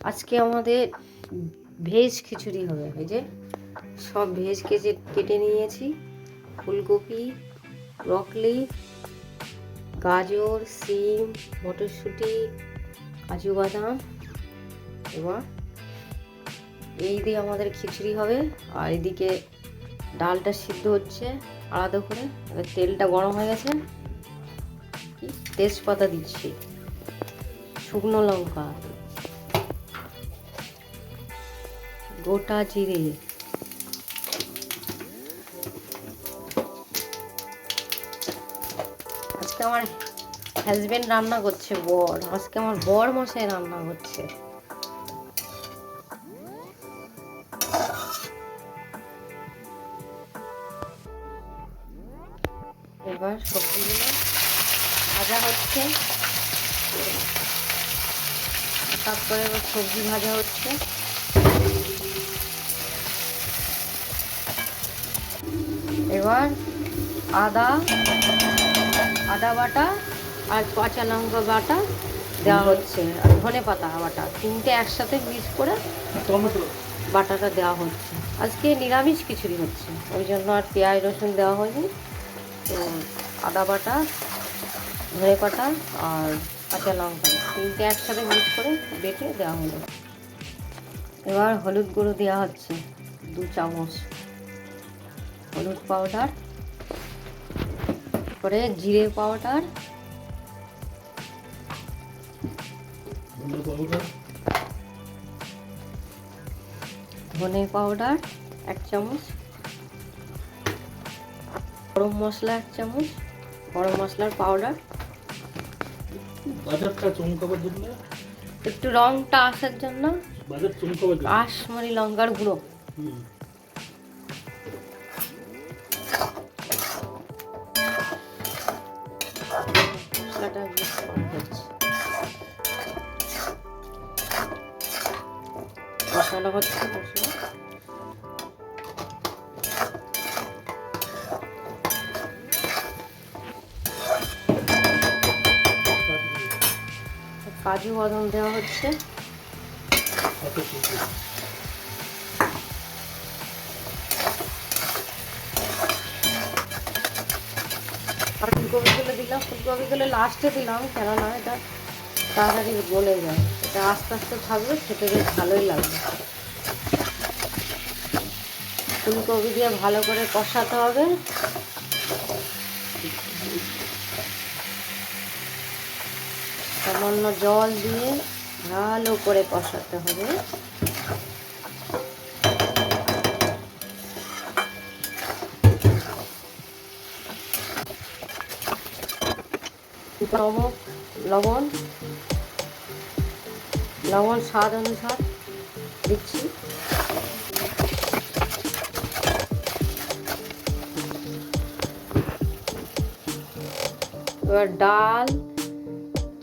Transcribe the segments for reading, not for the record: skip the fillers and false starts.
আজকে আমাদের ভেজ খিচুড়ি হবে। এই যে সব ভেজ কেটে নিয়েছি, ফুলকপি, ব্রকলি, গাজর, সিম, মটরশুঁটি, কাজু বাদাম। এবার এই দিয়ে আমাদের খিচুড়ি হবে। আর এদিকে ডালটা সিদ্ধ হচ্ছে আলাদা করে। এবার তেলটা গরম হয়ে গেছে, তেজপাতা দিচ্ছি, শুকনো লঙ্কা, গোটা জিরে, আজকে আমার হাজবেন্ড রান্না করছে, আজকে আমার বর মশাই রান্না করছে। এবার সবজিগুলো ভাজা হচ্ছে, তারপরে এবার সবজি ভাজা হচ্ছে। এবার আদা বাটা আর কাঁচা লঙ্কা বাটা দেওয়া হচ্ছে, আর ধনে পাতা বাটা, তিনটে একসাথে মিক্স করে বাটাটা দেওয়া হচ্ছে। আজকে নিরামিষ খিচুড়ি হচ্ছে, ওই জন্য আর পেঁয়াজ রসুন দেওয়া হয়নি। তো আদা বাটা, ধনে পাতা আর কাঁচা লঙ্কা তিনটে একসাথে মিক্স করে বেটে দেওয়া হলো। এবার হলুদ গুঁড়ো দেওয়া হচ্ছে 2 চামচ, হলুদ পাউডার, পরে জিরে পাউডার, ধনে পাউডার 1 চামচ, গরম মশলা 1 চামচ, গরম মশলার পাউডার, একটু রংটা আসার জন্য কাশ্মীরি লঙ্কার গুঁড়ো, মশলাটা মশলা হচ্ছে। কাজু বাদাম দেওয়া হচ্ছে, আর ফুলকপিগুলো দিলাম। ফুলকপিগুলো লাস্টে দিলাম, কেননা এটা তাড়াতাড়ি গলে যায়, এটা আস্তে আস্তে থাকবে, খেতে বেশ ভালোই লাগবে। ফুলকপি দিয়ে ভালো করে কষাতে হবে। সামান্য জল দিয়ে ভালো করে কষাতে হবে। লবণ স্বাদ অনুসার দিচ্ছি। এবার ডাল,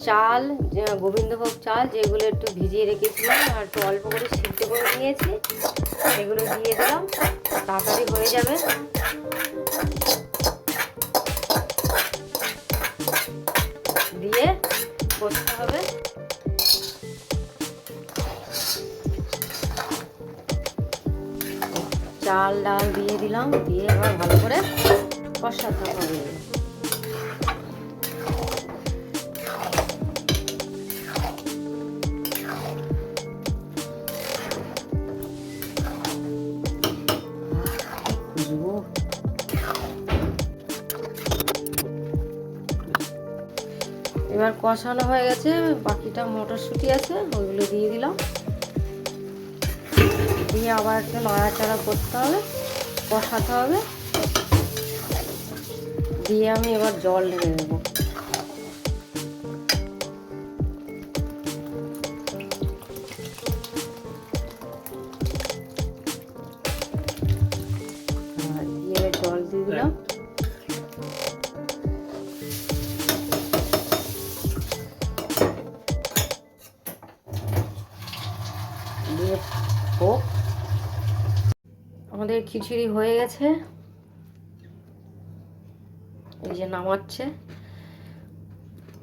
চাল, গোবিন্দভোগ চাল যেগুলো একটু ভিজিয়ে রেখেছিলাম আর একটু অল্প করে সিদ্ধ করে নিয়েছি, এগুলো দিয়ে দিলাম, তাড়াতাড়ি হয়ে যাবে। দিয়ে কষতে হবে। চাল ডাল দিয়ে দিলাম, দিয়ে এবার ভালো করে কষাতে হবে। এবার কষানো হয়ে গেছে, বাকিটা মটরশুঁটি আছে ওইগুলো দিয়ে দিলাম, দিয়ে আবার একটু নাড়াচাড়া করতে হবে, কষাতে হবে। দিয়ে আমি এবার জল ঢেলে দেবো। দিয়ে জল দিয়ে দিলাম। আমাদের খিচুড়ি হয়ে গেছে, এই যে নামাচ্ছে।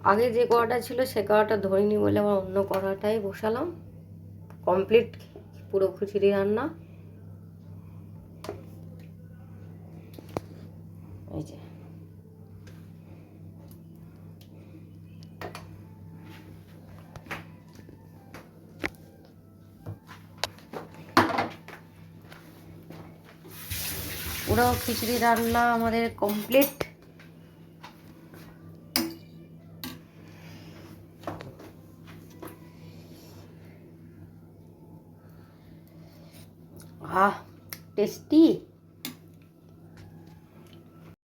আগে যে কড়াটা ছিল সে কড়াটা ধরিনি বলে আবার অন্য কড়াটাই বসালাম। কমপ্লিট পুরো খিচুড়ি রান্না। এই যে পুরো খিচুড়ি রান্না আমাদের কমপ্লিট। টেস্টি।